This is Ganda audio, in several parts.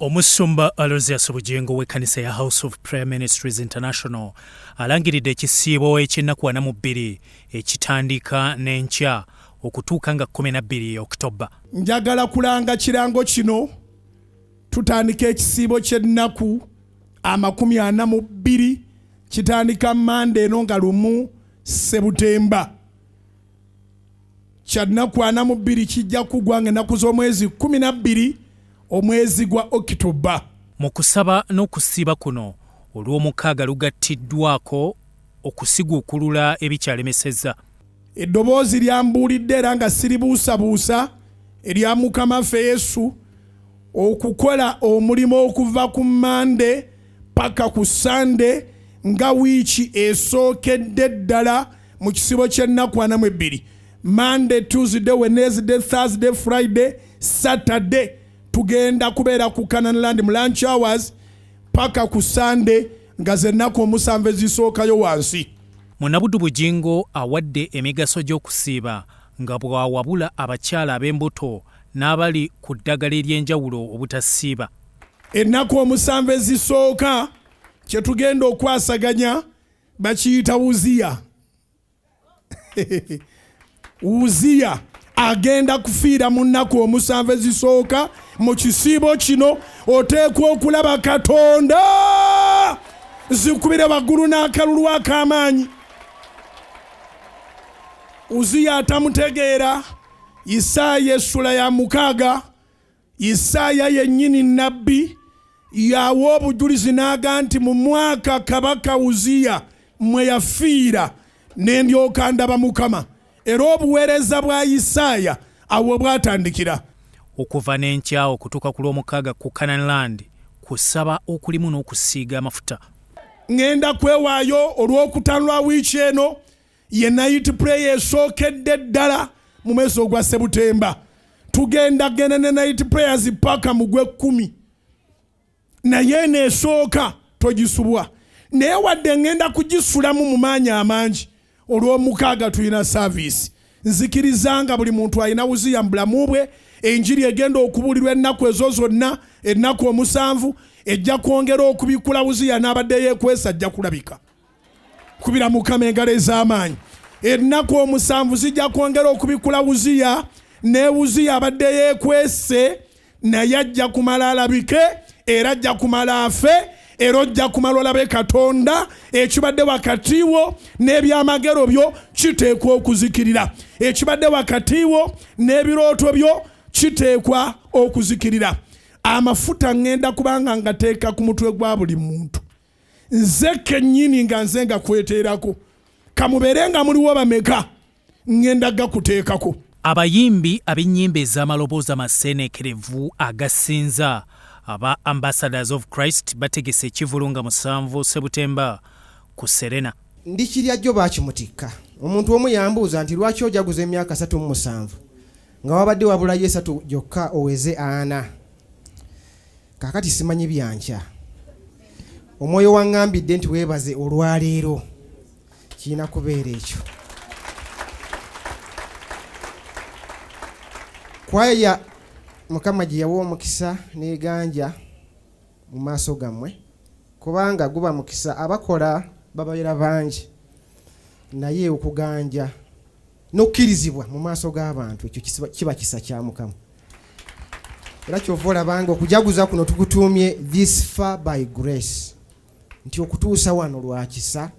Omusumba Bujjingo w'ekkanisa ya House of Prayer Ministries International alangiridde ekisiibo eky'ennaku 42 ekitandika n'enkya okutuuka nga 12 Oktoba. Njagala kulanga kirango kino tutandika ekisiibo ky'ennaku 42 kitandika Monday eno nga 1 Septemba. Kyannaku 42 kijja kugwa ng'ennaku z'omwezi 12 omwezi gwa Oktoba. Mu kusaba n'okusiiba kuno olw'omukaaga lugattiddwako okusiguukulula ebikyalemesezza. Eddoboozi lyambuulidde era nga siribuusabuusa erya Mukama waffe Yesu okukola omulimo okuva ku Monday paka ku Sunday nga wiiki esookedde ddala mu kisibo ky'ennaku 42. Monday, Tuesday, Wednesday, Thursday, Friday, Saturday tugenda kubeera ku Canaanland mu lunch hours paka ku Sunday nga z'ennaku 7 ezisookayo wansi. Munnabuddu Bujjingo awadde emigaso gy'okusiiba nga bw'awabula abakyala ab'embuto n'abali ku ddagala ery'enjawulo obutasiiba. Ennaku 7 ezisooka kye tugenda okwasaganya bakiyita Uziya. Uziya agenda kufiira mu nnaku 7 ezisooka. Mu kisiibo kino oteekwa okulaba Katonda zikubire waggulu n'akalulu ak'amaanyi. Uziya atamutegeera, Isaaya essula ya 6, Isaaya yennyini nnabbi yawa obujulizi n'aga nti mu mwaka kabaka Uziya mwe yafiira ne ndyoka ndaba Mukama. Era obuweereza bwa Isaaya awo bwatandikira. Okuva n'enkya okutuuka ku lw'omukaaga ku Canaanland kusaba okulimu n'okusiiga amafuta. Ngenda kwewaayo olw'okutaano lwa wiiki eno ye night prayer esookedde ddala mu mwezi ogwa Septemba. Tugenda genda ne night prayers paka mu Gw'ekkumi. Naye neesooka togisubwa. Naye wadde ngenda kugisulamu mu maanyi amangi olw'omukaaga tulina service. Nzikirizanga buli muntu alina Uziya mu bulamu bwe. Enjiri egenda okubuulirwa ennaku ezo zonna, ennaku 7 ejja kwongera okubikula Uziya n'abadde yeekwesa ajja kulabika. Kubira Mukama engalo ez'amaanyi. Ennaku 7 zijja kwongera okubikula Uziya, ne Uziya abadde yeekwese naye ajja kumala alabike, era ajja kumala afe, era ojja kumala olabe Katonda. Ekibadde wakati wo n'ebyamagero byo kiteekwa okuzikirira. Ekibadde wakati wo n'ebirooto byo kiteekwa okuzikirira. Amafuta ngenda kubanga ngateeka ku mutwe gwa buli muntu. Nze kennyini nga nze nga kweteerako. Kamubeere nga muliwo bameka ngenda gakuteekako. Abayimbi ab'ennyimba ez'amaloboozi amaseeneekerevu agasinza aba Ambassadors of Christ bategese ekivulunga 7 Septemba ku Serena. Ndikirya jjo baakimutikka. Omuntu omu yambuuza nti lwaki ojaguza emyaka 37 nga wabadde wabula 3 gyokka oweze 4. Kakati simanyi byankya. Omwoyo waŋŋambidde nti weebaze olwaleero. Kiina kubeera ekyo. Kwaya Mukama gye yawa omukisa n'eganja mu maaso gammwe, kubanga guba mukisa abakola bababeera bangi, naye okuganja n'okkirizibwa mu maaso g'abantu ekyo kiba kisa kya Mukama. Era kyova olabanga okujaguza kuno tukutuumye this far by grace, nti okutuusa wano lwa kisa.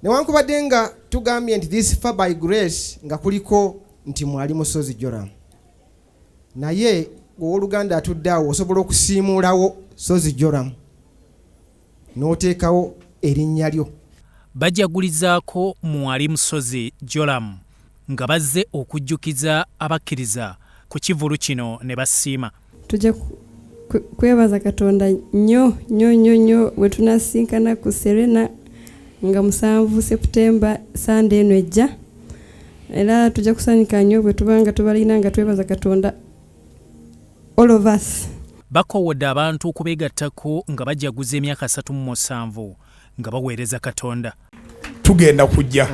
Newankubadde nga tugambye nti this far by grace nga kuliko nti mwali musozi Joram, naye owooluganda atudde awo osobola okusiimuulawo sozi Joram n'oteekawo erinnya lyo. Bajagulizaako mwali musozi Joram nga bazze okujjukiza abakkiriza ku kivulu kino ne basiima. Tujja kwebaza Katonda nnyo bwe tunasinkana ku Serena nga 7 Septemba Sunday eno ejja. Era tujja kusanyuka nnyo bwe tubanga tubalina nga twebaza Katonda all of us. Bakowodde abantu okubeegattako nga bajaguza emyaka 37 nga baweereza Katonda. Tugenda kujja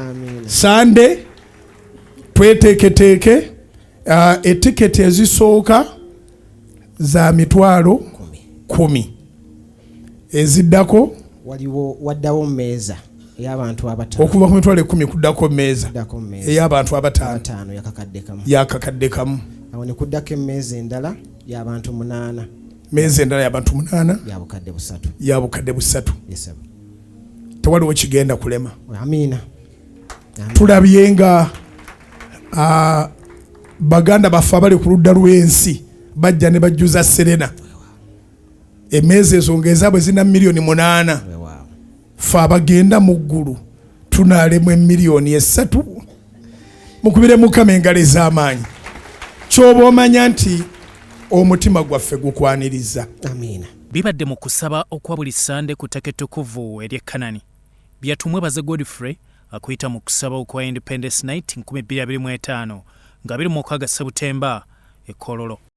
Sunday tweteeketeeke etiketi ezisooka za mitwalo 10 eziddako waddawo mmeeza ey'abantu abataano okuva ku mitwalo 10 kuddako mmeeza ey'abantu abataano yakakadde kamu awo ne kuddako emmeeza endala y'abantu 8 meeza endala y'abantu 8 yabukadde busatu tewaliwo kigenda kulema. Amiina. Tulabye nga baganda baffe abali ku ludda lw'ensi bajja ne bajjuza Serena emmeeza ezo ng'ezaabwe zina miliyoni 8 ffe abagenda mu ggulu tunaalemu emiliyoni 3 mukubire Mukama engalo ez'amaanyi ky'oba omanya nti omutima gwaffe gukwaniriza. Amiina. Bibadde mu kusaba okwa buli Sande ku ttaka ettukuvu ery'e Kanani byatumwebaze Godfrey akuyita mu kusaba okwa Independence Night 2025 nga 26 Septemba e Kololo.